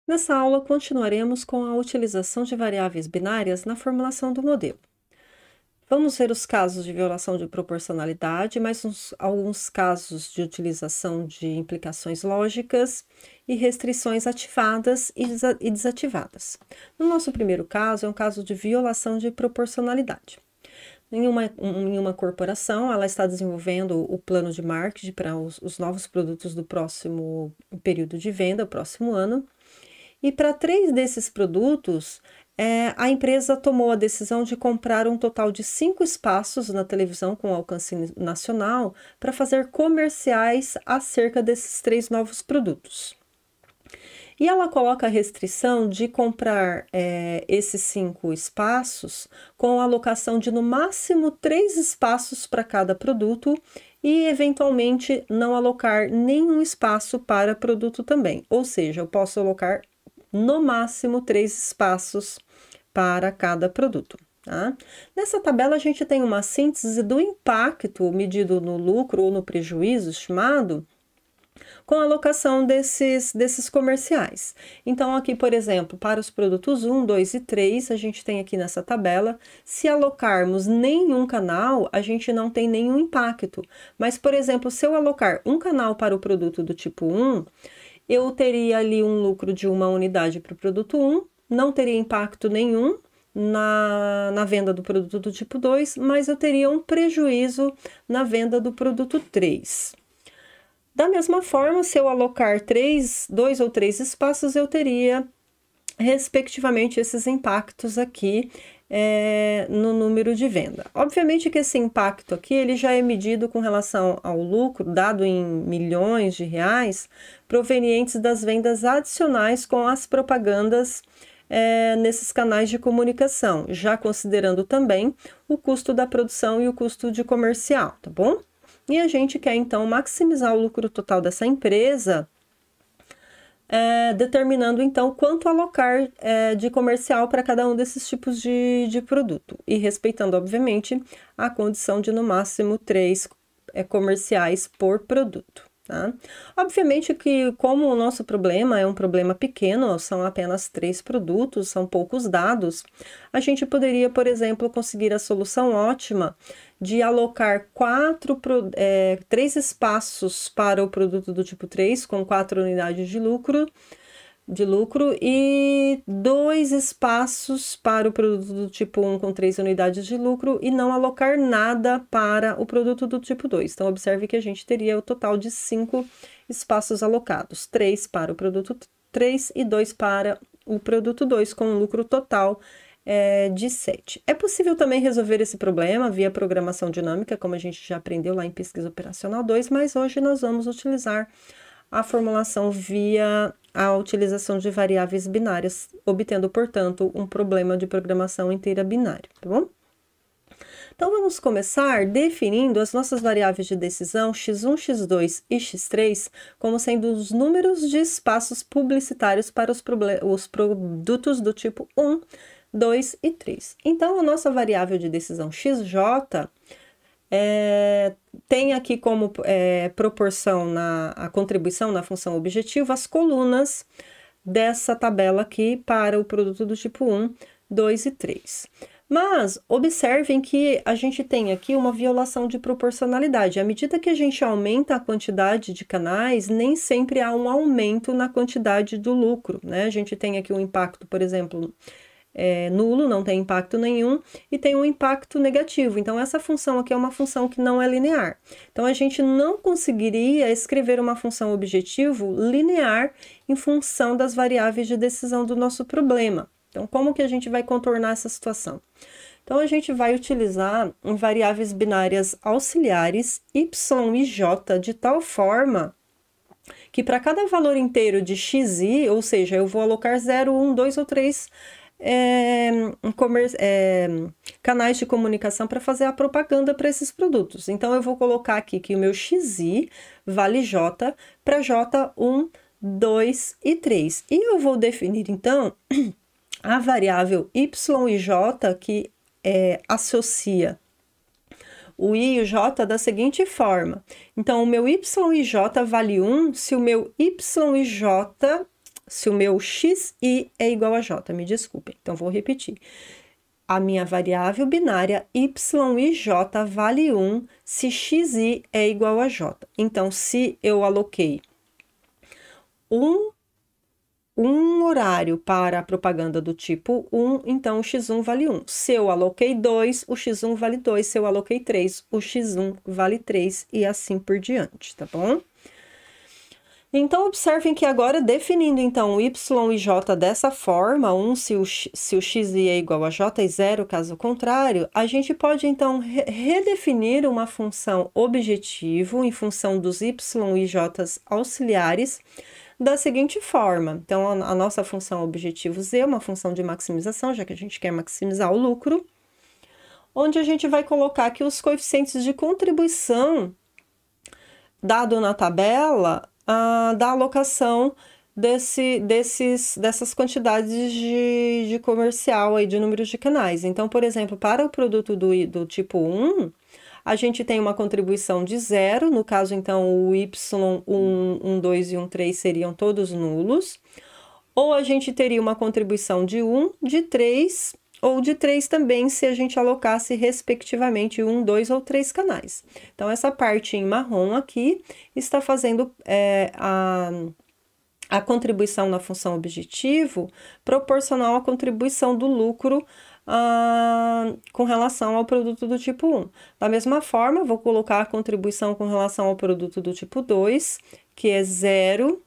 Nessa aula, continuaremos com a utilização de variáveis binárias na formulação do modelo. Vamos ver os casos de violação de proporcionalidade, mais alguns casos de utilização de implicações lógicas e restrições ativadas e desativadas. No nosso primeiro caso, é um caso de violação de proporcionalidade. Em uma corporação, ela está desenvolvendo o plano de marketing para os novos produtos do próximo período de venda, o próximo ano. E para 3 desses produtos, a empresa tomou a decisão de comprar um total de 5 espaços na televisão com alcance nacional para fazer comerciais acerca desses 3 novos produtos. E ela coloca a restrição de comprar esses 5 espaços com alocação de no máximo 3 espaços para cada produto e, eventualmente, não alocar nenhum espaço para produto também. Ou seja, eu posso alocar no máximo 3 espaços para cada produto. Tá? Nessa tabela, a gente tem uma síntese do impacto medido no lucro ou no prejuízo estimado com a alocação desses comerciais. Então, aqui, por exemplo, para os produtos 1, 2 e 3, a gente tem aqui nessa tabela, se alocarmos nenhum canal, a gente não tem nenhum impacto. Mas, por exemplo, se eu alocar um canal para o produto do tipo 1, eu teria ali um lucro de 1 unidade para o produto 1, não teria impacto nenhum na venda do produto do tipo 2, mas eu teria um prejuízo na venda do produto 3. Da mesma forma, se eu alocar 2 ou 3 espaços, eu teria, respectivamente, esses impactos aqui no número de venda. Obviamente que esse impacto aqui, ele já é medido com relação ao lucro, dado em milhões de reais, provenientes das vendas adicionais com as propagandas nesses canais de comunicação, já considerando também o custo da produção e o custo de comercial, tá bom? E a gente quer, então, maximizar o lucro total dessa empresa, determinando, então, quanto alocar de comercial para cada um desses tipos de produto. E respeitando, obviamente, a condição de, no máximo, 3 comerciais por produto. Tá? Obviamente que, como o nosso problema é um problema pequeno, são apenas 3 produtos, são poucos dados, a gente poderia, por exemplo, conseguir a solução ótima de alocar 3 espaços para o produto do tipo 3, com 4 unidades de lucro e 2 espaços para o produto do tipo 1 com 3 unidades de lucro e não alocar nada para o produto do tipo 2. Então, observe que a gente teria o total de 5 espaços alocados, 3 para o produto 3 e 2 para o produto 2, com um lucro total de 7. É possível também resolver esse problema via programação dinâmica, como a gente já aprendeu lá em Pesquisa Operacional 2, mas hoje nós vamos utilizar a formulação via a utilização de variáveis binárias, obtendo, portanto, um problema de programação inteira binária, tá bom? Então, vamos começar definindo as nossas variáveis de decisão x1, x2 e x3 como sendo os números de espaços publicitários para os produtos do tipo 1, 2 e 3. Então, a nossa variável de decisão xj tem aqui como proporção a contribuição na função objetivo as colunas dessa tabela aqui para o produto do tipo 1, 2 e 3. Mas observem que a gente tem aqui uma violação de proporcionalidade. À medida que a gente aumenta a quantidade de canais, nem sempre há um aumento na quantidade do lucro, né? A gente tem aqui um impacto, por exemplo, nulo, não tem impacto nenhum, e tem um impacto negativo. Então, essa função aqui é uma função que não é linear. Então, a gente não conseguiria escrever uma função objetivo linear em função das variáveis de decisão do nosso problema. Então, como que a gente vai contornar essa situação? Então, a gente vai utilizar variáveis binárias auxiliares y e j de tal forma que para cada valor inteiro de xi, ou seja, eu vou alocar 0, 1, 2 ou 3 canais de comunicação para fazer a propaganda para esses produtos. Então, eu vou colocar aqui que o meu xi vale j para j1, 2 e 3. E eu vou definir, então, a variável y e j, que associa o I e o J da seguinte forma. Então, o meu Y e J vale 1 se o meu Y e J, se o meu XI é igual a J, me desculpem. Então, vou repetir. A minha variável binária Y e J vale 1 se XI é igual a J. Então, se eu aloquei um horário para a propaganda do tipo 1, então o x1 vale 1. Se eu aloquei 2, o x1 vale 2. Se eu aloquei 3, o x1 vale 3 e assim por diante, tá bom? Então, observem que agora, definindo então o y e j dessa forma, 1 se o xi é igual a j e 0, caso contrário, a gente pode então redefinir uma função objetivo em função dos y e j auxiliares, da seguinte forma. Então, a nossa função objetivo z é uma função de maximização, já que a gente quer maximizar o lucro, onde a gente vai colocar que os coeficientes de contribuição dado na tabela da alocação dessas quantidades de comercial aí, de números de canais. Então, por exemplo, para o produto do tipo 1, a gente tem uma contribuição de 0, no caso, então, o Y1, 1, 2 e 1, 3 seriam todos nulos, ou a gente teria uma contribuição de 1, de 3, ou de 3 também, se a gente alocasse, respectivamente, 1, 2 ou 3 canais. Então, essa parte em marrom aqui está fazendo a contribuição na função objetivo proporcional à contribuição do lucro com relação ao produto do tipo 1. Da mesma forma, vou colocar a contribuição com relação ao produto do tipo 2, que é 0,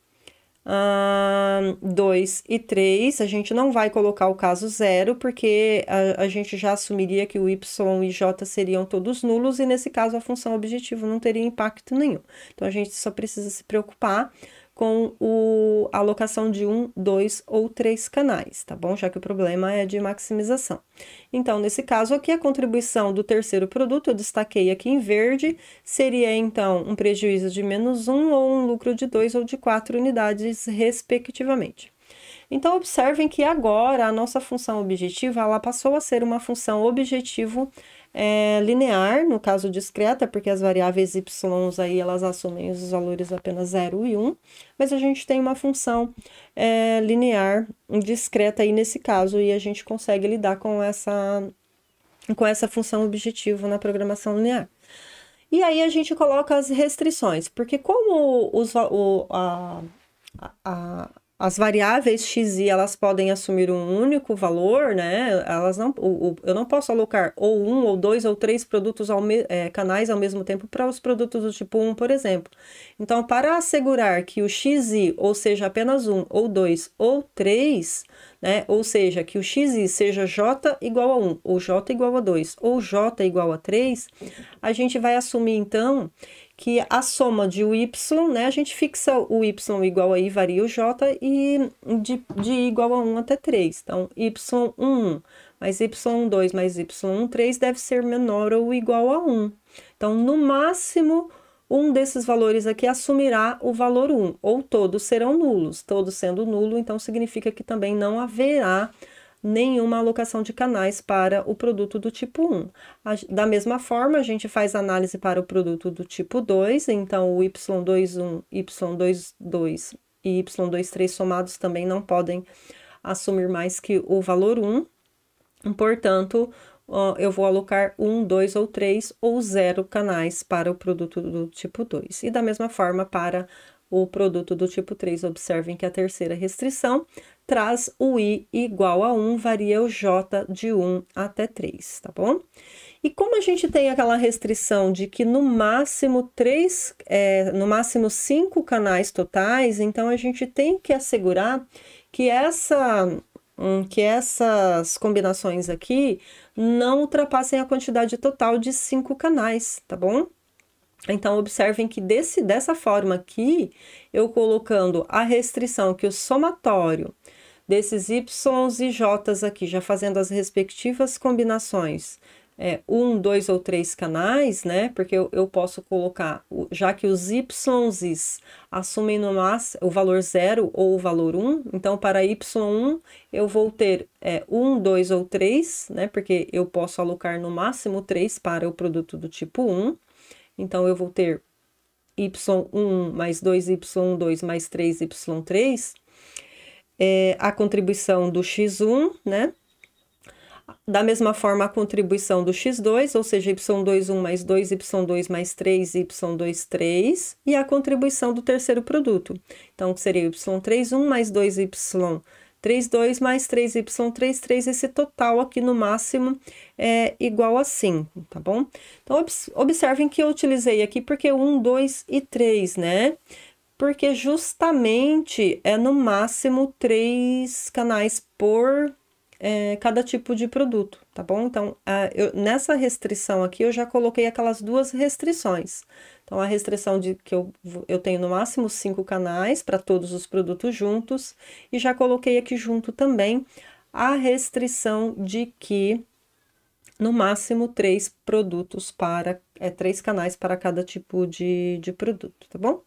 2 e 3. A gente não vai colocar o caso 0, porque a gente já assumiria que o y e j seriam todos nulos, e nesse caso a função objetivo não teria impacto nenhum. Então, a gente só precisa se preocupar com a alocação de 1, 2 ou 3 canais, tá bom? Já que o problema é de maximização. Então, nesse caso aqui, a contribuição do terceiro produto, eu destaquei aqui em verde, seria, então, um prejuízo de -1 ou um lucro de 2 ou de 4 unidades, respectivamente. Então, observem que agora a nossa função objetiva, ela passou a ser uma função objetivo linear, no caso discreta, porque as variáveis y aí, elas assumem os valores apenas 0 e 1, mas a gente tem uma função linear discreta aí nesse caso, e a gente consegue lidar com essa função objetivo na programação linear. E aí a gente coloca as restrições, porque como as variáveis x e elas podem assumir um único valor, né? Eu não posso alocar ou 1, ou 2, ou 3 produtos canais ao mesmo tempo para os produtos do tipo 1, por exemplo. Então, para assegurar que o xi, ou seja, apenas 1, ou 2, ou 3, né? Ou seja, que o xi seja j igual a 1, ou j igual a 2, ou j igual a 3, a gente vai assumir, então, que a soma de o y, né, a gente fixa o y igual a i varia o j, e de igual a 1 até 3. Então, y1 mais y2 mais y3 deve ser menor ou igual a 1. Então, no máximo, um desses valores aqui assumirá o valor 1, ou todos serão nulos. Todos sendo nulo, então significa que também não haverá nenhuma alocação de canais para o produto do tipo 1. Da mesma forma, a gente faz análise para o produto do tipo 2, então o y21, y22 e y23 somados também não podem assumir mais que o valor 1, portanto, eu vou alocar 1, 2 ou 3 ou 0 canais para o produto do tipo 2. E da mesma forma para o produto do tipo 3, observem que a terceira restrição traz o i igual a 1, varia o j de 1 até 3, tá bom? E como a gente tem aquela restrição de que no máximo 5 canais totais, então a gente tem que assegurar que essas combinações aqui não ultrapassem a quantidade total de 5 canais, tá bom? Então, observem que dessa forma aqui, eu colocando a restrição que o somatório desses y e j aqui, já fazendo as respectivas combinações um, dois ou três canais, né? Porque eu posso colocar, já que os Ys assumem no máximo o valor 0 ou o valor 1, então para Y1 eu vou ter 1, 2 ou 3, né? Porque eu posso alocar no máximo 3 para o produto do tipo 1. Então eu vou ter Y1 mais 2Y2 mais 3Y3, a contribuição do X1, né? Da mesma forma, a contribuição do x2, ou seja, y21 mais 2y2 mais 3y23, e a contribuição do terceiro produto. Então, seria y31 mais 2y32 mais 3y33, esse total aqui no máximo é igual a 5, tá bom? Então, observem que eu utilizei aqui porque 1, 2 e 3, né? Porque justamente é no máximo 3 canais por cada tipo de produto, tá bom? Então, nessa restrição aqui, eu já coloquei aquelas duas restrições. Então, a restrição de que eu tenho no máximo 5 canais para todos os produtos juntos, e já coloquei aqui junto também a restrição de que no máximo 3 produtos para, 3 canais para cada tipo de produto, tá bom?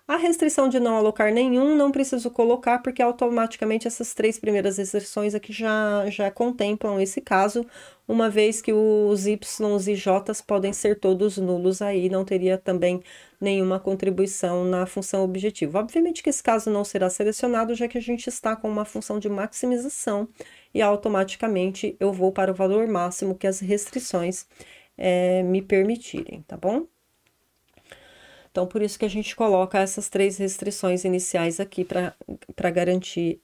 A restrição de não alocar nenhum, não preciso colocar, porque automaticamente essas 3 primeiras restrições aqui já contemplam esse caso, uma vez que os Ys e Js podem ser todos nulos aí, não teria também nenhuma contribuição na função objetivo. Obviamente que esse caso não será selecionado, já que a gente está com uma função de maximização, e automaticamente eu vou para o valor máximo que as restrições me permitirem, tá bom? Então, por isso que a gente coloca essas 3 restrições iniciais aqui para garantir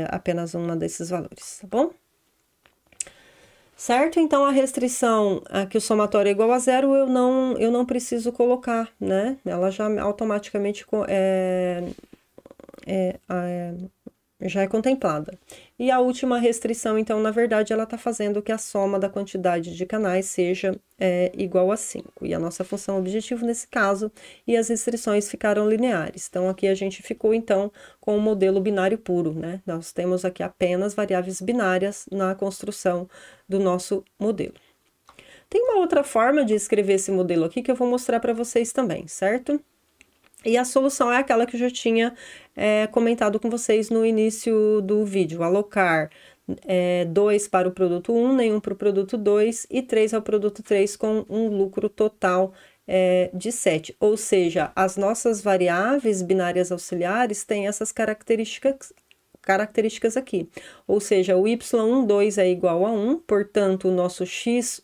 apenas uma desses valores, tá bom? Certo? Então, a restrição que o somatório é igual a 0, eu não preciso colocar, né? Ela já automaticamente já é contemplada. E a última restrição, então, na verdade, ela está fazendo que a soma da quantidade de canais seja igual a 5. E a nossa função objetivo nesse caso, e as restrições ficaram lineares. Então, aqui a gente ficou, então, com o modelo binário puro, né? Nós temos aqui apenas variáveis binárias na construção do nosso modelo. Tem uma outra forma de escrever esse modelo aqui que eu vou mostrar para vocês também, certo? E a solução é aquela que eu já tinha comentado com vocês no início do vídeo, alocar 2 para o produto 1, nenhum para o produto 2 e 3 ao produto 3 com um lucro total de 7. Ou seja, as nossas variáveis binárias auxiliares têm essas características aqui. Ou seja, o y12 é igual a 1, portanto, o nosso x1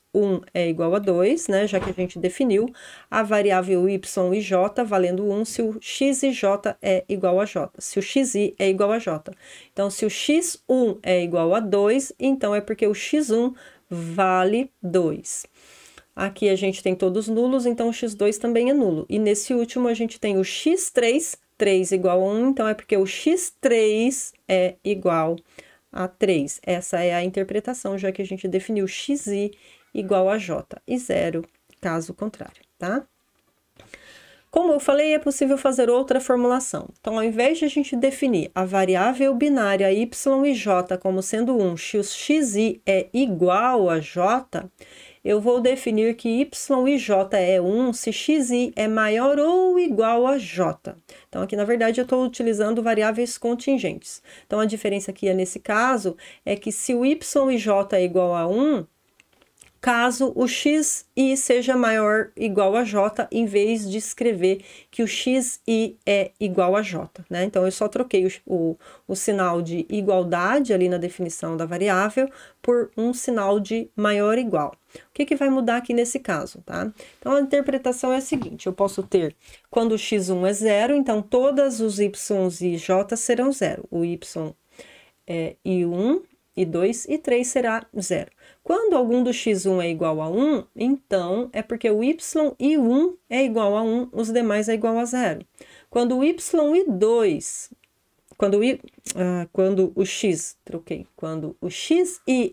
é igual a 2, né? Já que a gente definiu a variável y e j valendo 1 se o x e j é igual a j, se o xi é igual a j. Então, se o x1 é igual a 2, então é porque o x1 vale 2. Aqui a gente tem todos nulos, então o x2 também é nulo. E nesse último a gente tem o x3, 3 igual a 1, então é porque o x3 é igual a 3. Essa é a interpretação, já que a gente definiu xi igual a j e 0, caso contrário, tá? Como eu falei, é possível fazer outra formulação. Então, ao invés de a gente definir a variável binária y e j como sendo 1, se o xi é igual a j, eu vou definir que y e j é 1 se xi é maior ou igual a j. Então, aqui, na verdade, eu estou utilizando variáveis contingentes. Então, a diferença aqui, nesse caso, é que se o y e j é igual a 1, caso o xi seja maior ou igual a j, em vez de escrever que o xi é igual a j, né? Então, eu só troquei o sinal de igualdade ali na definição da variável por um sinal de maior ou igual. O que vai mudar aqui nesse caso, tá? Então, a interpretação é a seguinte, eu posso ter, quando o x1 é 0, então, todas os y e j serão 0. O y e 1, e 2 e 3 será 0. Quando algum do x1 é igual a 1, então é porque o y e 1 é igual a 1, os demais é igual a 0. Quando o y e 2, quando o xi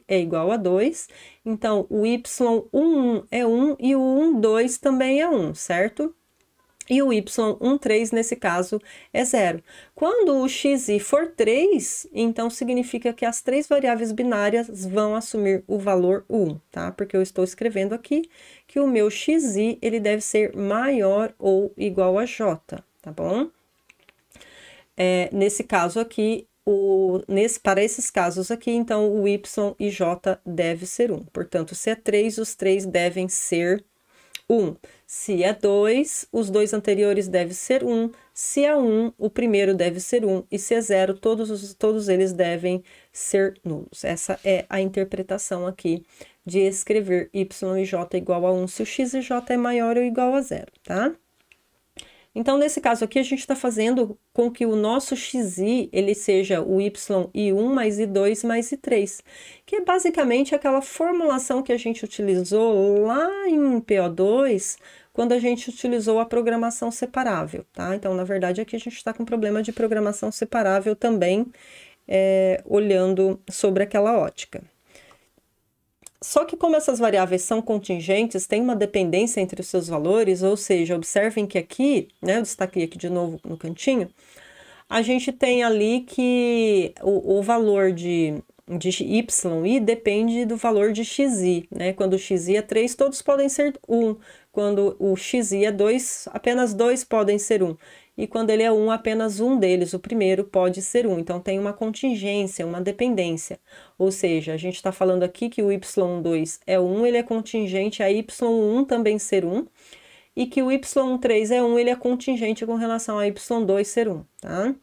é igual a 2, então o y11 é 1 e o 12 também é 1, certo? e o y13, nesse caso, é 0. Quando o xi for 3, então significa que as três variáveis binárias vão assumir o valor 1, tá? Porque eu estou escrevendo aqui que o meu xi, ele deve ser maior ou igual a j, tá bom? Nesse caso aqui, para esses casos aqui, então, o y e j deve ser 1. Portanto, se é 3, os três devem ser 1. Se é 2, os dois anteriores devem ser 1. Se é 1, o primeiro deve ser 1. E se é 0, todos eles devem ser nulos. Essa é a interpretação aqui de escrever y e j igual a 1 se o x e j é maior ou igual a 0, tá? Então, nesse caso aqui, a gente está fazendo com que o nosso xi, ele seja o y1 mais i2 mais i3, que é basicamente aquela formulação que a gente utilizou lá em PO2, quando a gente utilizou a programação separável, tá? Então, na verdade, aqui a gente está com problema de programação separável também, olhando sobre aquela ótica. Só que como essas variáveis são contingentes, tem uma dependência entre os seus valores, ou seja, observem que aqui, né, eu destaquei aqui de novo no cantinho, a gente tem ali que o valor de y depende do valor de xi, né? Quando o xi é 3, todos podem ser 1. Quando o xi é 2, apenas 2 podem ser 1. E quando ele é 1, apenas um deles, o primeiro, pode ser 1. Então, tem uma contingência, uma dependência. Ou seja, a gente está falando aqui que o y2 é 1, ele é contingente a y1 também ser 1. E que o y3 é 1, ele é contingente com relação a y2 ser 1, tá?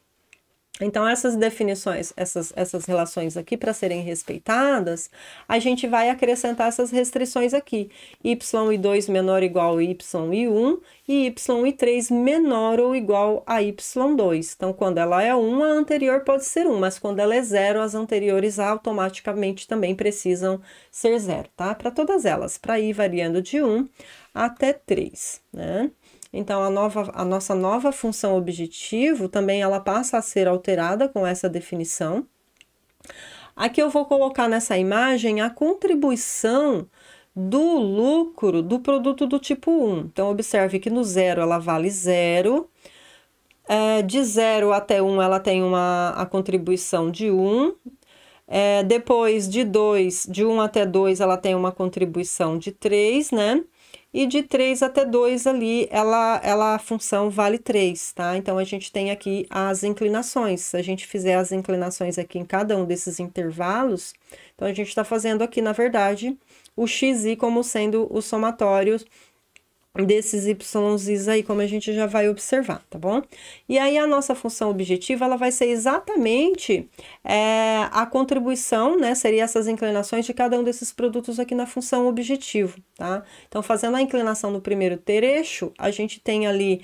Então, essas definições, essas relações aqui, para serem respeitadas, a gente vai acrescentar essas restrições aqui. y2 menor ou igual a y1 e y3 menor ou igual a y2. Então, quando ela é 1, a anterior pode ser 1, mas quando ela é 0, as anteriores automaticamente também precisam ser 0, tá? Para todas elas, para ir variando de 1 até 3, né? Então, a nossa nova função objetivo também ela passa a ser alterada com essa definição. Aqui eu vou colocar nessa imagem a contribuição do lucro do produto do tipo 1. Então, observe que no 0 ela vale 0. De 0 até 1 ela tem a contribuição de 1. Depois de 1 até 2 ela tem uma contribuição de 3, né? E de 3 até 2 ali, a função vale 3, tá? Então, a gente tem aqui as inclinações. Se a gente fizer as inclinações aqui em cada um desses intervalos, então a gente está fazendo aqui, na verdade, o xi como sendo o somatório desses y's aí, como a gente já vai observar, tá bom? E aí, a nossa função objetiva, ela vai ser exatamente a contribuição, né? Seria essas inclinações de cada um desses produtos aqui na função objetivo, tá? Então, fazendo a inclinação no primeiro trecho, a gente tem ali,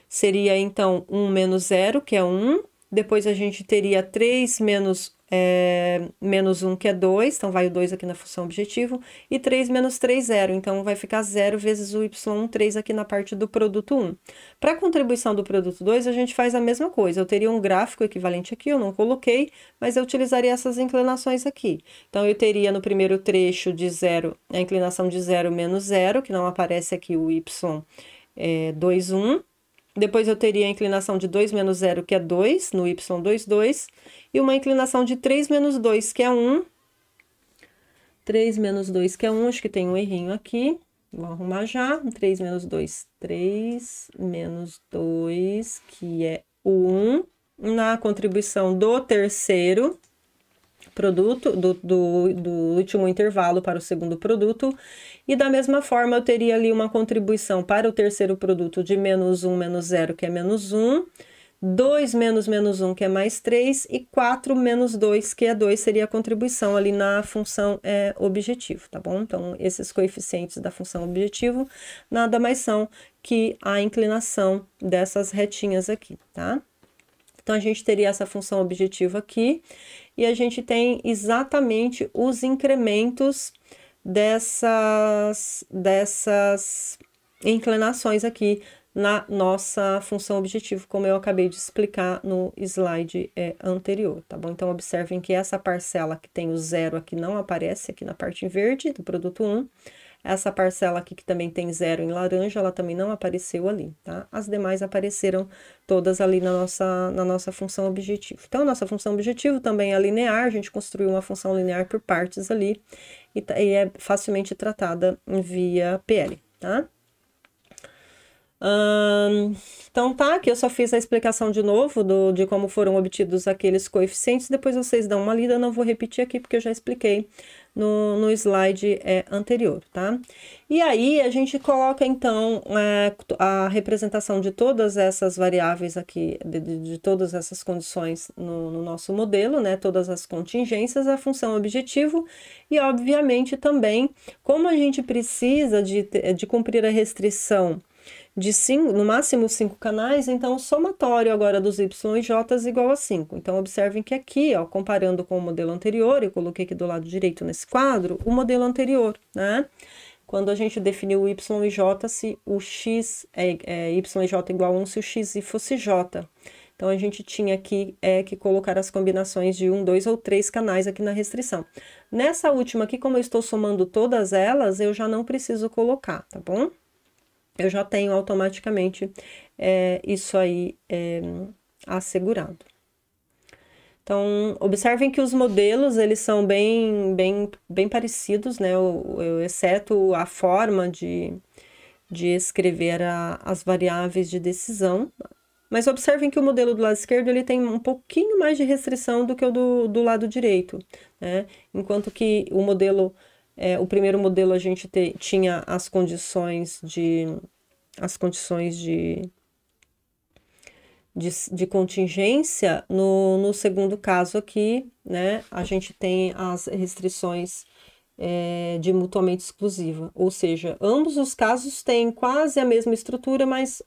seria, então, 1 menos 0, que é 1. Depois, a gente teria 3 menos 1, que é 2, então vai o 2 aqui na função objetivo, e 3 menos 3, 0, então vai ficar 0 vezes o y1, 3 aqui na parte do produto 1. Para a contribuição do produto 2, a gente faz a mesma coisa, eu teria um gráfico equivalente aqui, eu não coloquei, mas eu utilizaria essas inclinações aqui. Então, eu teria no primeiro trecho de 0, a inclinação de 0 menos 0, que não aparece aqui o y 2, 1. Depois eu teria a inclinação de 2 menos 0, que é 2, no y2, 2. E uma inclinação de 3 menos 2, que é 1. 3 menos 2, que é 1, acho que tem um errinho aqui. Vou arrumar já. 3 menos 2, 3 menos 2, que é 1. Na contribuição do terceiro produto, do último intervalo para o segundo produto, e da mesma forma eu teria ali uma contribuição para o terceiro produto de menos 1 menos 0, que é menos 1, 2 menos menos 1, que é mais 3, e 4 menos 2, que é 2, seria a contribuição ali na função objetivo, tá bom? Então, esses coeficientes da função objetivo nada mais são que a inclinação dessas retinhas aqui, tá? Então, a gente teria essa função objetiva aqui, e a gente tem exatamente os incrementos dessas inclinações aqui na nossa função objetivo, como eu acabei de explicar no slide anterior, tá bom? Então, observem que essa parcela que tem o 0 aqui não aparece aqui na parte verde do produto 1, Essa parcela aqui que também tem 0 em laranja, ela também não apareceu ali, tá? As demais apareceram todas ali na nossa função objetivo. Então, a nossa função objetivo também é linear, a gente construiu uma função linear por partes ali e é facilmente tratada via PL, tá? Então tá, aqui eu só fiz a explicação de novo de como foram obtidos aqueles coeficientes, depois vocês dão uma lida, não vou repetir aqui porque eu já expliquei no slide anterior, tá? E aí a gente coloca então a representação de todas essas variáveis aqui, de todas essas condições no nosso modelo, né? Todas as contingências, a função objetivo e obviamente também como a gente precisa de cumprir a restrição de no máximo 5 canais, então o somatório agora dos y e j é igual a 5. Então, observem que aqui, ó, comparando com o modelo anterior, eu coloquei aqui do lado direito nesse quadro, o modelo anterior, né? Quando a gente definiu o y e j, se o x y e j igual a 1, se o x fosse j. Então, a gente tinha aqui que colocar as combinações de 1, 2 ou 3 canais aqui na restrição. Nessa última aqui, como eu estou somando todas elas, eu já não preciso colocar, tá bom? Eu já tenho automaticamente isso aí assegurado. Então, observem que os modelos, eles são bem parecidos, né? Exceto a forma de escrever as variáveis de decisão. Mas observem que o modelo do lado esquerdo, ele tem um pouquinho mais de restrição do que o do lado direito, né? Enquanto que o modelo... o primeiro modelo a gente tinha as condições de contingência, no segundo caso aqui, né, a gente tem as restrições de mutuamente exclusiva, ou seja, ambos os casos têm quase a mesma estrutura, mas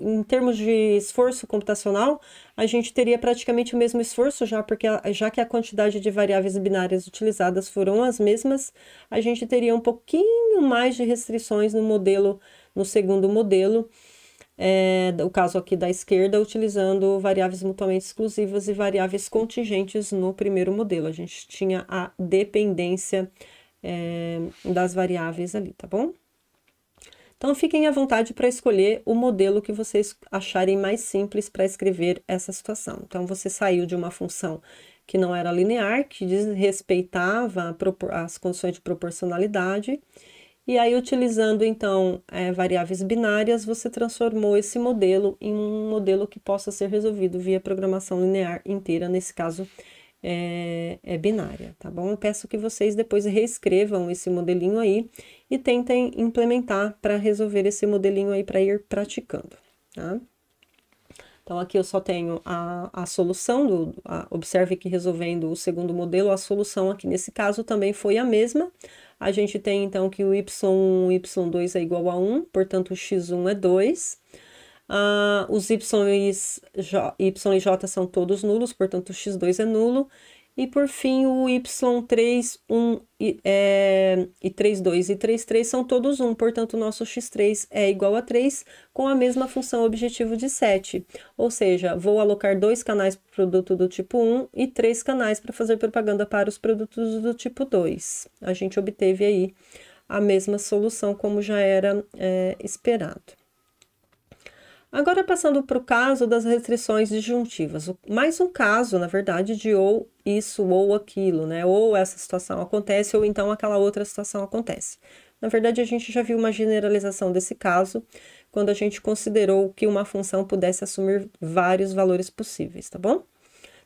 em termos de esforço computacional, a gente teria praticamente o mesmo esforço já que a quantidade de variáveis binárias utilizadas foram as mesmas, a gente teria um pouquinho mais de restrições no segundo modelo, o caso aqui da esquerda, utilizando variáveis mutuamente exclusivas e variáveis contingentes no primeiro modelo. A gente tinha a dependência das variáveis ali, tá bom? Então, fiquem à vontade para escolher o modelo que vocês acharem mais simples para escrever essa situação. Então, você saiu de uma função que não era linear, que desrespeitava as condições de proporcionalidade, e aí, utilizando, então, variáveis binárias, você transformou esse modelo em um modelo que possa ser resolvido via programação linear inteira, nesse caso, binária, tá bom? Eu peço que vocês depois reescrevam esse modelinho aí e tentem implementar para resolver esse modelinho aí para ir praticando, tá? Então, aqui eu só tenho a solução, observe que resolvendo o segundo modelo, a solução aqui nesse caso também foi a mesma. A gente tem, então, que o y1 e y2 é igual a 1, portanto, o x1 é 2. Os y e j são todos nulos, portanto, o x2 é nulo. E, por fim, o y3, 1 e 3, 2 e 3, 3 são todos 1, portanto, o nosso x3 é igual a 3, com a mesma função objetivo de 7. Ou seja, vou alocar 2 canais para o produto do tipo 1 e 3 canais para fazer propaganda para os produtos do tipo 2. A gente obteve aí a mesma solução como já era esperado. Agora, passando para o caso das restrições disjuntivas. Mais um caso, na verdade, de ou isso ou aquilo, né? Ou essa situação acontece, ou então aquela outra situação acontece. Na verdade, a gente já viu uma generalização desse caso, quando a gente considerou que uma função pudesse assumir vários valores possíveis, tá bom?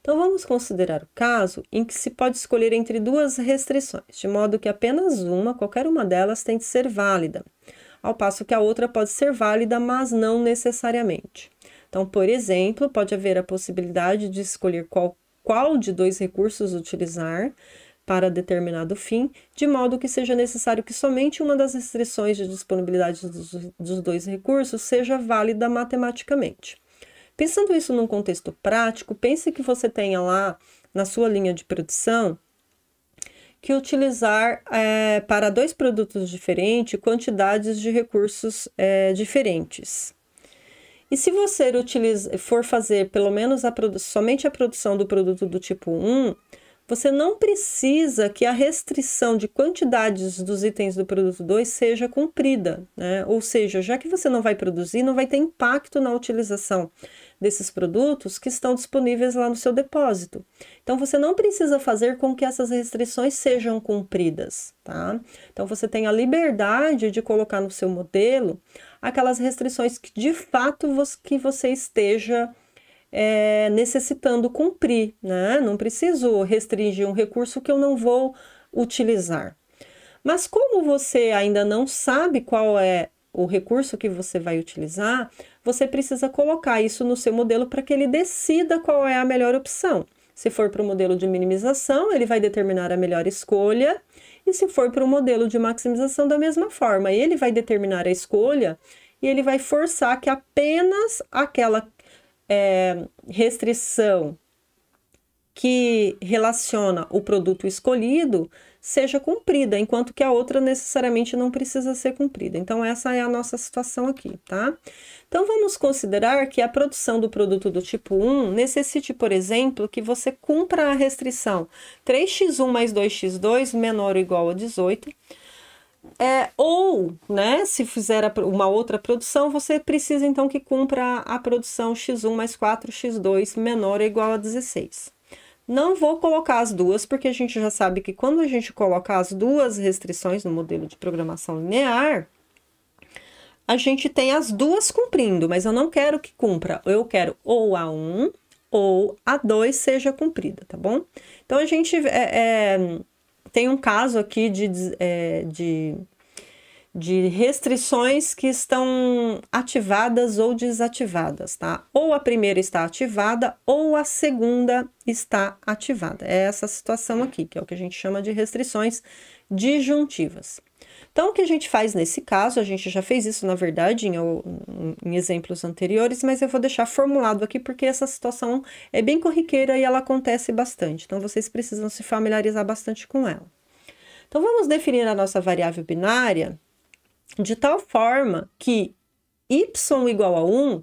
Então, vamos considerar o caso em que se pode escolher entre duas restrições, de modo que apenas qualquer uma delas tem de ser válida, ao passo que a outra pode ser válida, mas não necessariamente. Então, por exemplo, pode haver a possibilidade de escolher qual de 2 recursos utilizar para determinado fim, de modo que seja necessário que somente uma das restrições de disponibilidade dos 2 recursos seja válida matematicamente. Pensando isso num contexto prático, pense que você tenha lá na sua linha de produção que utilizar para 2 produtos diferentes quantidades de recursos diferentes. E se você for fazer pelo menos somente a produção do produto do tipo 1, você não precisa que a restrição de quantidades dos itens do produto 2 seja cumprida, né? Ou seja, já que você não vai produzir, não vai ter impacto na utilização desses produtos que estão disponíveis lá no seu depósito. Então, você não precisa fazer com que essas restrições sejam cumpridas, tá? Então, você tem a liberdade de colocar no seu modelo aquelas restrições que, de fato, você esteja necessitando cumprir, né? Não preciso restringir um recurso que eu não vou utilizar. Mas como você ainda não sabe qual é o recurso que você vai utilizar, você precisa colocar isso no seu modelo para que ele decida qual é a melhor opção. Se for para o modelo de minimização, ele vai determinar a melhor escolha, e se for para o modelo de maximização, da mesma forma, ele vai determinar a escolha e ele vai forçar que apenas aquela restrição que relaciona o produto escolhido seja cumprida, enquanto que a outra necessariamente não precisa ser cumprida. Então, essa é a nossa situação aqui, tá? Então, vamos considerar que a produção do produto do tipo 1 necessite, por exemplo, que você cumpra a restrição 3x1 mais 2x2 menor ou igual a 18, ou, né, se fizer uma outra produção, você precisa então que cumpra a produção x1 mais 4x2 menor ou igual a 16. Não vou colocar as duas, porque a gente já sabe que quando a gente coloca as duas restrições no modelo de programação linear, a gente tem as duas cumprindo, mas eu não quero que cumpra, eu quero ou a 1 ou a 2 seja cumprida, tá bom? Então, a gente tem um caso aqui de restrições que estão ativadas ou desativadas, tá? Ou a primeira está ativada ou a segunda está ativada. É essa situação aqui, que é o que a gente chama de restrições disjuntivas. Então, o que a gente faz nesse caso, a gente já fez isso, na verdade, em exemplos anteriores, mas eu vou deixar formulado aqui porque essa situação é bem corriqueira e ela acontece bastante. Então, vocês precisam se familiarizar bastante com ela. Então, vamos definir a nossa variável binária de tal forma que y igual a 1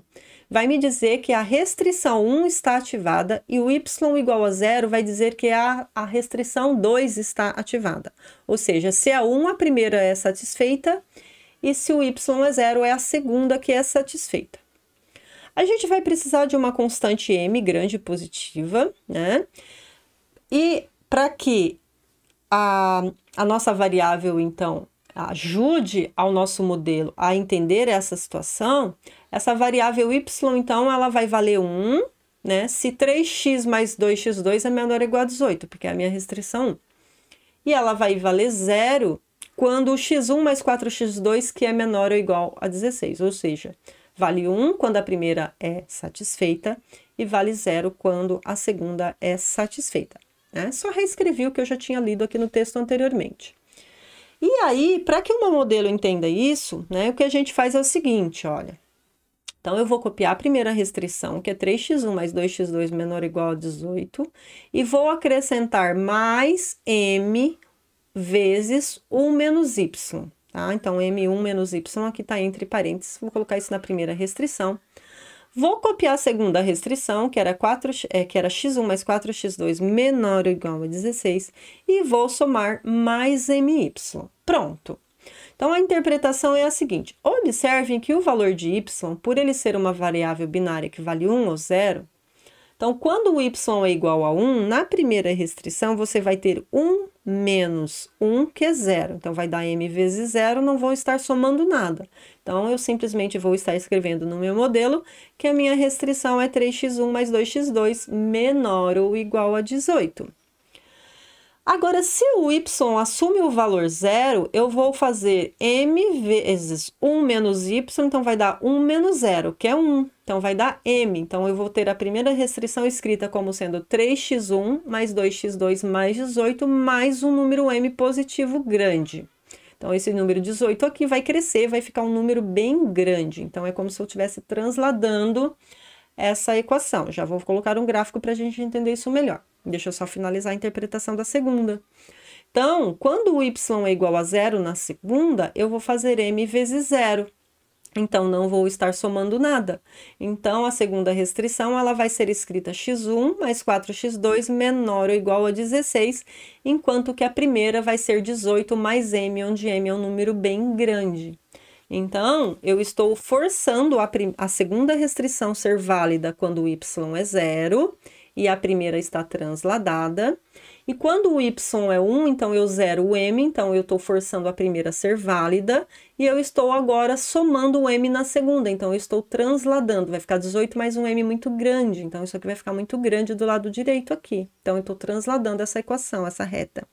vai me dizer que a restrição 1 está ativada e o y igual a 0 vai dizer que a restrição 2 está ativada. Ou seja, se a 1, a primeira é satisfeita, e se o y é 0, é a segunda que é satisfeita. A gente vai precisar de uma constante m grande positiva, né? E para que a nossa variável, então, ajude ao nosso modelo a entender essa situação, essa variável y, então, ela vai valer 1, né? Se 3x mais 2x2 é menor ou igual a 18, porque é a minha restrição 1. E ela vai valer 0 quando o x1 mais 4x2, que é menor ou igual a 16, ou seja, vale 1 quando a primeira é satisfeita e vale 0 quando a segunda é satisfeita, né? Só reescrevi o que eu já tinha lido aqui no texto anteriormente. E aí, para que o meu modelo entenda isso, né, o que a gente faz é o seguinte, olha. Então, eu vou copiar a primeira restrição, que é 3x1 mais 2x2 menor ou igual a 18, e vou acrescentar mais m vezes 1 menos y, tá? Então, m1 menos y aqui está entre parênteses, vou colocar isso na primeira restrição. Vou copiar a segunda restrição, que era x1 mais 4x2 menor ou igual a 16, e vou somar mais my. Pronto. Então, a interpretação é a seguinte. Observem que o valor de y, por ele ser uma variável binária que vale 1 ou 0, então, quando o y é igual a 1, na primeira restrição, você vai ter 1 menos 1, que é 0. Então, vai dar m vezes 0, não vou estar somando nada. Então, eu simplesmente vou estar escrevendo no meu modelo que a minha restrição é 3x1 mais 2x2 menor ou igual a 18. Agora, se o y assume o valor 0, eu vou fazer m vezes 1 menos y, então vai dar 1 menos 0, que é 1. Então, vai dar m. Então, eu vou ter a primeira restrição escrita como sendo 3x1 mais 2x2 mais 18, mais um número m positivo grande. Então, esse número 18 aqui vai crescer, vai ficar um número bem grande. Então, é como se eu estivesse transladando essa equação. Já vou colocar um gráfico para a gente entender isso melhor. Deixa eu só finalizar a interpretação da segunda. Então, quando o y é igual a 0 na segunda, eu vou fazer m vezes 0. então não vou estar somando nada. Então, a segunda restrição, ela vai ser escrita x1 mais 4x2 menor ou igual a 16, enquanto que a primeira vai ser 18 mais m, onde m é um número bem grande. Então, eu estou forçando a segunda restrição ser válida quando o y é 0 e a primeira está transladada. E quando o y é 1, então eu zero o m, então eu estou forçando a primeira a ser válida, e eu estou agora somando o m na segunda, então eu estou transladando, vai ficar 18 mais um m muito grande, então isso aqui vai ficar muito grande do lado direito aqui. Então eu estou transladando essa equação, essa reta.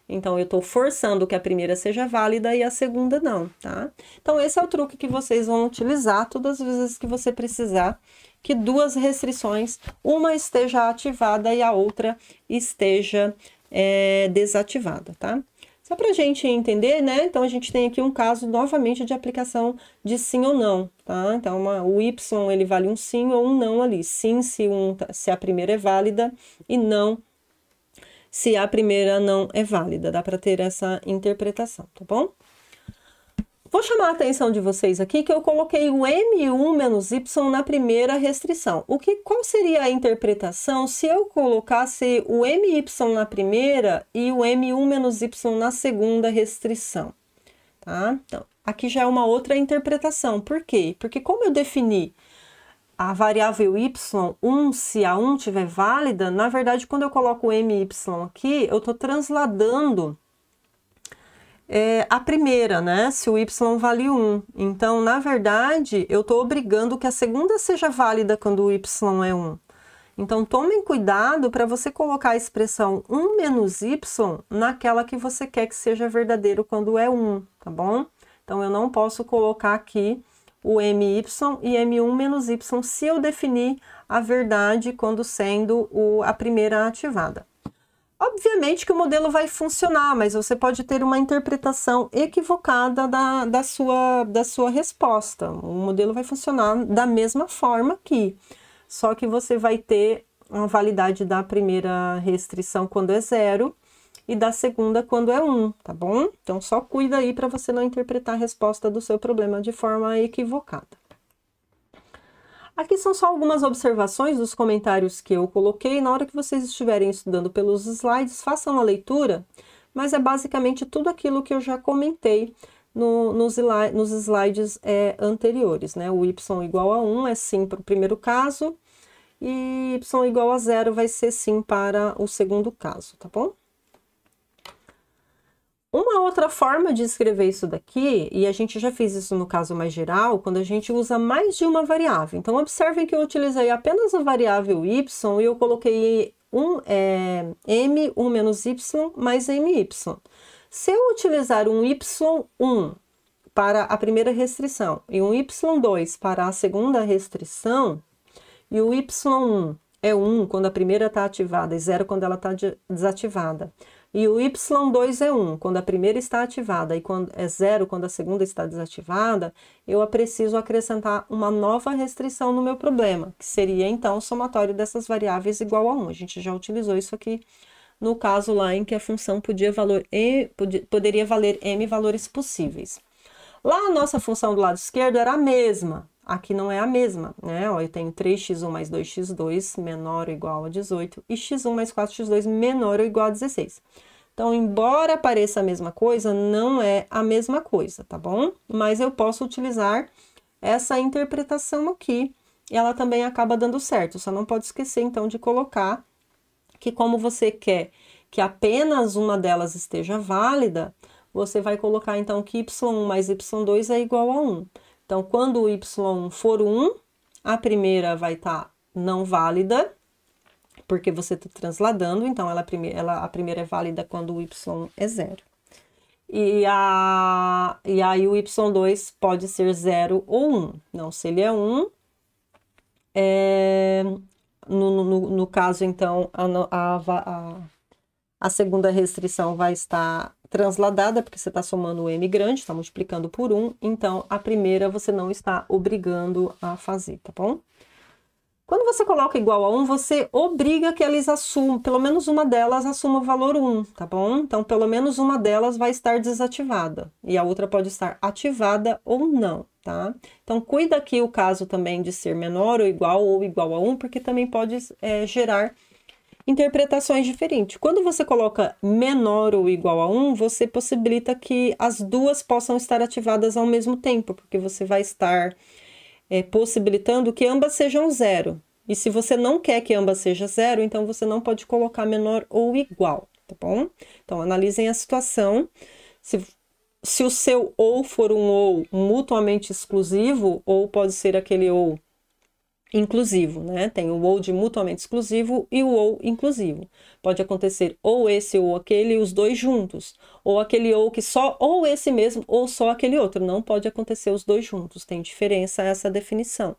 Então, eu estou forçando que a primeira seja válida e a segunda não, tá? Então, esse é o truque que vocês vão utilizar todas as vezes que você precisar que duas restrições, uma esteja ativada e a outra esteja desativada, tá? Só para a gente entender, né? Então, a gente tem aqui um caso, novamente, de aplicação de sim ou não, tá? Então, o y, ele vale um sim ou um não ali. Sim, se a primeira é válida, e não se a primeira não é válida. Dá para ter essa interpretação, tá bom? Vou chamar a atenção de vocês aqui que eu coloquei o m1 menos y na primeira restrição. Qual seria a interpretação se eu colocasse o my na primeira e o m1 menos y na segunda restrição? Tá? Então, aqui já é uma outra interpretação. Por quê? Porque como eu defini a variável y1, se a 1 estiver válida, na verdade, quando eu coloco o my aqui, eu estou transladando a primeira, né? Se o y vale 1. Então, na verdade, eu estou obrigando que a segunda seja válida quando o y é 1. Então, tomem cuidado para você colocar a expressão 1 menos y naquela que você quer que seja verdadeiro quando é 1, tá bom? Então, eu não posso colocar aqui o my e m1 menos y se eu definir a verdade quando sendo a primeira ativada. Obviamente que o modelo vai funcionar, mas você pode ter uma interpretação equivocada da sua resposta. O modelo vai funcionar da mesma forma aqui, só que você vai ter a validade da primeira restrição quando é 0 e da segunda quando é 1, tá bom? Então, só cuida aí para você não interpretar a resposta do seu problema de forma equivocada. Aqui são só algumas observações dos comentários que eu coloquei. Na hora que vocês estiverem estudando pelos slides, façam a leitura, mas é basicamente tudo aquilo que eu já comentei nos slides anteriores, né? O y igual a 1 é sim para o primeiro caso, e y igual a 0 vai ser sim para o segundo caso, tá bom? Uma outra forma de escrever isso daqui, e a gente já fez isso no caso mais geral, quando a gente usa mais de uma variável. Então, observem que eu utilizei apenas a variável y e eu coloquei m1 menos y mais my. Se eu utilizar um y1 para a primeira restrição e um y2 para a segunda restrição, e o y1 é 1 quando a primeira está ativada e 0 quando ela está desativada, e o y2 é 1 quando a primeira está ativada e é 0 quando a segunda está desativada, eu preciso acrescentar uma nova restrição no meu problema, que seria então o somatório dessas variáveis igual a 1. A gente já utilizou isso aqui no caso lá em que a função poderia valer m valores possíveis. Lá a nossa função do lado esquerdo era a mesma. Aqui não é a mesma, né? Ó, eu tenho 3x1 mais 2x2 menor ou igual a 18 e x1 mais 4x2 menor ou igual a 16. Então, embora pareça a mesma coisa, não é a mesma coisa, tá bom? Mas eu posso utilizar essa interpretação aqui e ela também acaba dando certo. Só não pode esquecer, então, de colocar que como você quer que apenas uma delas esteja válida, você vai colocar, então, que y1 mais y2 é igual a 1. Então, quando o y1 for 1, a primeira vai estar não válida, porque você está transladando, então a primeira é válida quando o y é 0. E aí o y2 pode ser 0 ou 1. Não, se ele é 1, no caso, então, a segunda restrição vai estar transladada, porque você está somando o m grande, está multiplicando por 1, então a primeira você não está obrigando a fazer, tá bom? Quando você coloca igual a 1, você obriga que eles assumam, pelo menos uma delas assuma o valor 1, tá bom? Então, pelo menos uma delas vai estar desativada, e a outra pode estar ativada ou não. tá? Então, cuida aqui o caso também de ser menor ou igual a 1, porque também pode gerar interpretações diferentes. Quando você coloca menor ou igual a 1, você possibilita que as duas possam estar ativadas ao mesmo tempo, porque você vai estar possibilitando que ambas sejam 0. E se você não quer que ambas sejam 0, então você não pode colocar menor ou igual, tá bom? Então, analisem a situação. Se o seu ou for um ou mutuamente exclusivo, ou pode ser aquele ou inclusivo, né? Tem o ou de mutuamente exclusivo e o ou inclusivo. Pode acontecer ou esse ou aquele, os dois juntos. Ou aquele ou que só ou esse mesmo ou só aquele outro. Não pode acontecer os dois juntos. Tem diferença essa definição.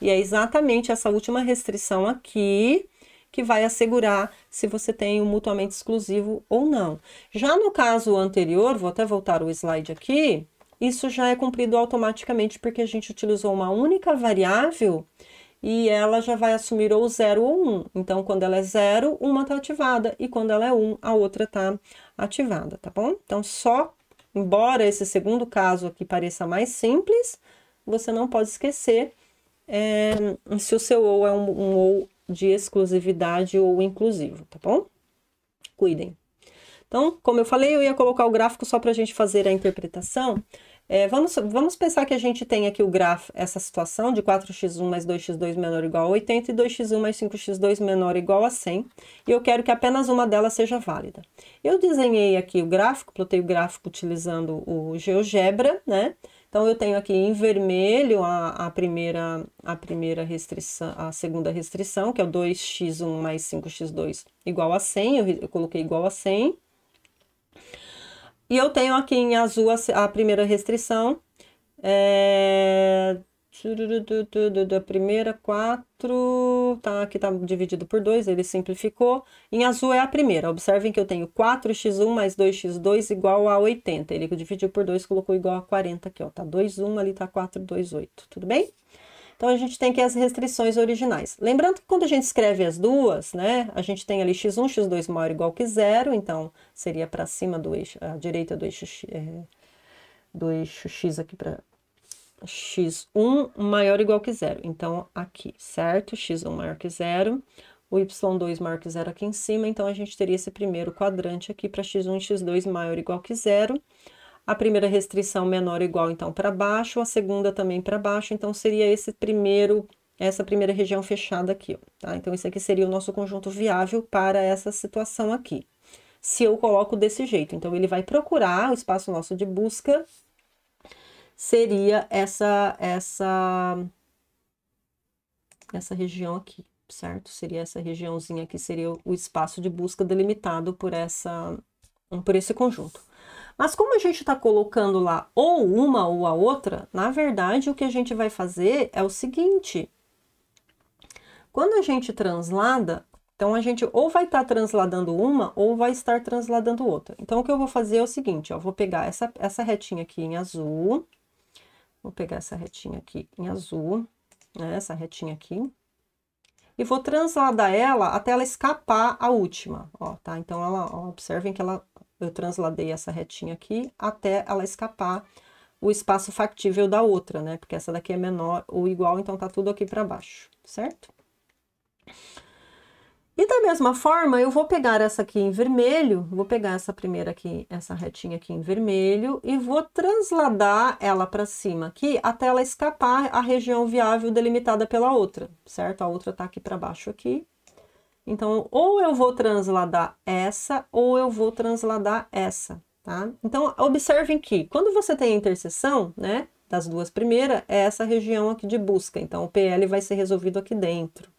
E é exatamente essa última restrição aqui que vai assegurar se você tem o mutuamente exclusivo ou não. Já no caso anterior, vou até voltar o slide aqui, isso já é cumprido automaticamente porque a gente utilizou uma única variável e ela já vai assumir ou 0 ou 1. Então, quando ela é 0, uma está ativada, e quando ela é 1, a outra está ativada, tá bom? Então, embora esse segundo caso aqui pareça mais simples, você não pode esquecer se o seu ou é um ou de exclusividade ou inclusivo, tá bom? Cuidem. Então, como eu falei, eu ia colocar o gráfico só para a gente fazer a interpretação. Vamos pensar que a gente tem aqui o gráfico, essa situação de 4x1 mais 2x2 menor ou igual a 80 e 2x1 mais 5x2 menor ou igual a 100. E eu quero que apenas uma delas seja válida. Eu desenhei aqui o gráfico, plotei o gráfico utilizando o GeoGebra, né? Então, eu tenho aqui em vermelho a primeira restrição, a segunda restrição, que é o 2x1 mais 5x2 igual a 100, eu coloquei igual a 100. E eu tenho aqui em azul a primeira restrição, da primeira 4, tá, aqui tá dividido por 2, ele simplificou. Em azul é a primeira, observem que eu tenho 4x1 mais 2x2 igual a 80, ele dividiu por 2, colocou igual a 40 aqui, ó, tá 2,1, ali tá 4,2,8, tudo bem? Então, a gente tem aqui as restrições originais. Lembrando que quando a gente escreve as duas, né, a gente tem ali x1, x2 maior ou igual que 0, então seria para cima do eixo, a direita do eixo x aqui para x1 maior ou igual que 0. Então, aqui, certo? x1 maior que 0, o y2 maior que 0 aqui em cima, então a gente teria esse primeiro quadrante aqui para x1 e x2 maior ou igual que 0. A primeira restrição menor ou igual, então, para baixo, a segunda também para baixo, então seria essa primeira região fechada aqui, ó, tá? Então, esse aqui seria o nosso conjunto viável para essa situação aqui. Se eu coloco desse jeito, então, ele vai procurar, o espaço nosso de busca seria essa região aqui, certo? Seria essa regiãozinha aqui, seria o espaço de busca delimitado por esse conjunto. Mas como a gente está colocando lá ou uma ou a outra, na verdade, o que a gente vai fazer é o seguinte. Quando a gente translada, então a gente ou vai estar transladando uma ou vai estar transladando outra. Então, o que eu vou fazer é o seguinte, ó, vou pegar essa retinha aqui em azul, vou pegar essa retinha aqui em azul, né, essa retinha aqui, e vou transladar ela até ela escapar a última, ó, tá? Então, ó, observem que eu transladei essa retinha aqui até ela escapar o espaço factível da outra, né? Porque essa daqui é menor ou igual, então tá tudo aqui para baixo, certo? E da mesma forma, eu vou pegar essa aqui em vermelho, vou pegar essa primeira aqui, essa retinha aqui em vermelho, e vou transladar ela para cima aqui até ela escapar a região viável delimitada pela outra, certo? A outra tá aqui para baixo aqui. Então, ou eu vou transladar essa, ou eu vou transladar essa, tá? Então, observem que quando você tem a interseção, né, das duas primeiras, é essa região aqui de busca. Então, o PL vai ser resolvido aqui dentro.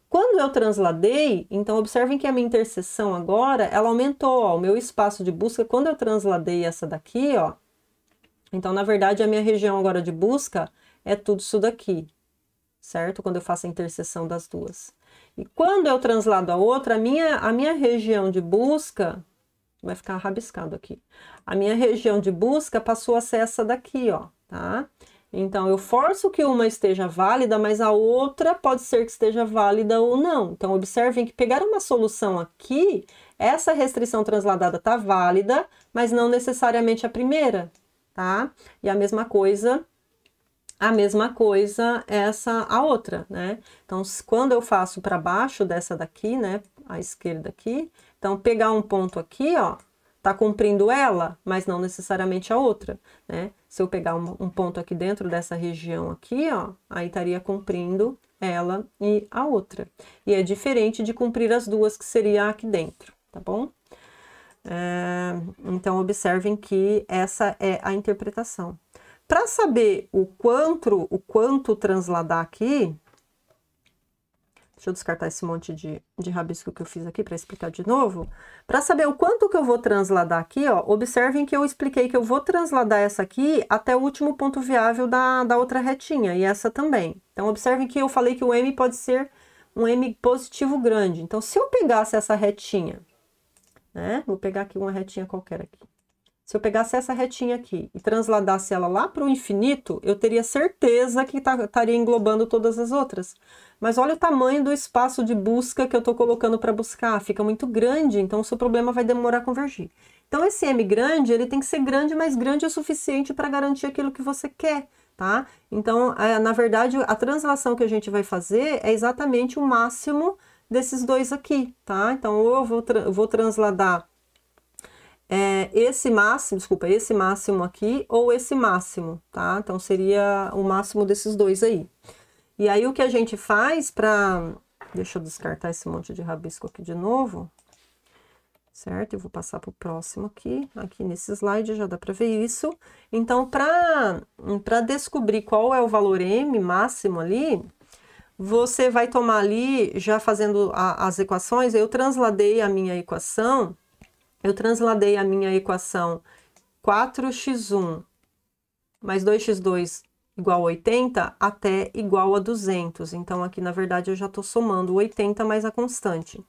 Quando eu transladei, então, observem que a minha interseção agora, ela aumentou, ó, o meu espaço de busca. Quando eu transladei essa daqui, ó, então, na verdade, a minha região agora de busca é tudo isso daqui, certo? Quando eu faço a interseção das duas. E quando eu translado a outra, a minha região de busca, vai ficar rabiscado aqui, a minha região de busca passou a ser essa daqui, ó, tá? Então, eu forço que uma esteja válida, mas a outra pode ser que esteja válida ou não. Então, observem que pegar uma solução aqui, essa restrição transladada tá válida, mas não necessariamente a primeira, tá? E a mesma coisa A mesma coisa a outra, né? Então, quando eu faço para baixo dessa daqui, né, a esquerda aqui, então pegar um ponto aqui, ó, tá cumprindo ela, mas não necessariamente a outra, né? Se eu pegar um ponto aqui dentro dessa região aqui, ó, aí estaria cumprindo ela e a outra. E é diferente de cumprir as duas, que seria aqui dentro, tá bom? Então, observem que essa é a interpretação. Para saber o quanto transladar aqui, deixa eu descartar esse monte de rabisco que eu fiz aqui para explicar de novo. Para saber o quanto que eu vou transladar aqui, ó, observem que eu expliquei que eu vou transladar essa aqui até o último ponto viável da outra retinha, e essa também. Então, observem que eu falei que o M pode ser um M positivo grande. Então, se eu pegasse essa retinha, né? Vou pegar aqui uma retinha qualquer aqui. Se eu pegasse essa retinha aqui e transladasse ela lá para o infinito, eu teria certeza que estaria englobando todas as outras. Mas olha o tamanho do espaço de busca que eu estou colocando para buscar. Fica muito grande, então o seu problema vai demorar a convergir. Então, esse M grande, ele tem que ser grande, mas grande o suficiente para garantir aquilo que você quer, tá? Então, na verdade, a translação que a gente vai fazer é exatamente o máximo desses dois aqui, tá? Então, ou eu vou transladar esse máximo aqui, ou esse máximo, tá? Então, seria o máximo desses dois aí. E aí, o que a gente faz para... Deixa eu descartar esse monte de rabisco aqui de novo, certo? Eu vou passar para o próximo aqui. Aqui nesse slide já dá para ver isso. Então, para descobrir qual é o valor M máximo ali, você vai tomar ali, já fazendo as equações, eu transladei a minha equação 4x1 mais 2x2 igual a 80 até igual a 200. Então, aqui, na verdade, eu já estou somando 80 mais a constante.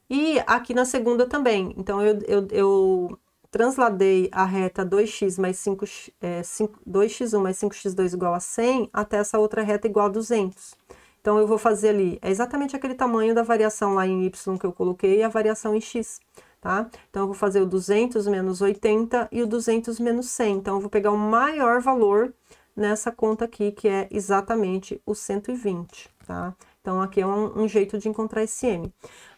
E aqui na segunda também. Então, eu transladei a reta 2x mais 2x1 mais 5x2 igual a 100 até essa outra reta igual a 200. Então, eu vou fazer ali, é exatamente aquele tamanho da variação lá em y que eu coloquei e a variação em x, tá? Então, eu vou fazer o 200 menos 80 e o 200 menos 100. Então, eu vou pegar o maior valor nessa conta aqui, que é exatamente o 120, tá? Então, aqui é um jeito de encontrar esse M.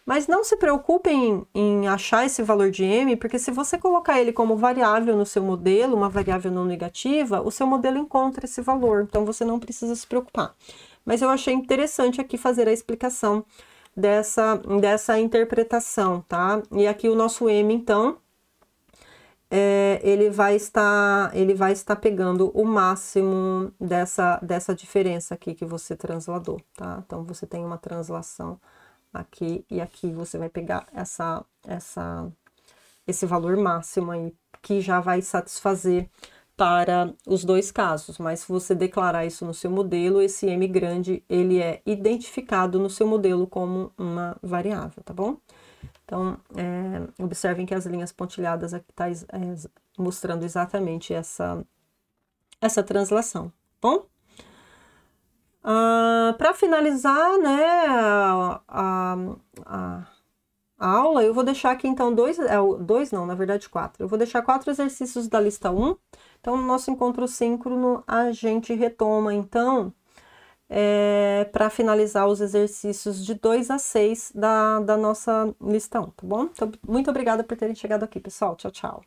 Mas não se preocupem em achar esse valor de M, porque se você colocar ele como variável no seu modelo, uma variável não negativa, o seu modelo encontra esse valor, então você não precisa se preocupar. Mas eu achei interessante aqui fazer a explicação dessa interpretação, tá? E aqui o nosso M, então, ele vai estar pegando o máximo dessa diferença aqui que você transladou, tá? Então, você tem uma translação aqui e aqui você vai pegar esse valor máximo aí, que já vai satisfazer para os dois casos, mas se você declarar isso no seu modelo, esse M grande, ele é identificado no seu modelo como uma variável, tá bom? Então, observem que as linhas pontilhadas aqui tá mostrando exatamente essa translação, tá bom? Para finalizar, né, a aula, eu vou deixar aqui, então, na verdade, 4. Eu vou deixar 4 exercícios da lista 1. Então, no nosso encontro síncrono, a gente retoma, então, para finalizar os exercícios de 2 a 6 da nossa lista 1, tá bom? Então, muito obrigada por terem chegado aqui, pessoal. Tchau, tchau.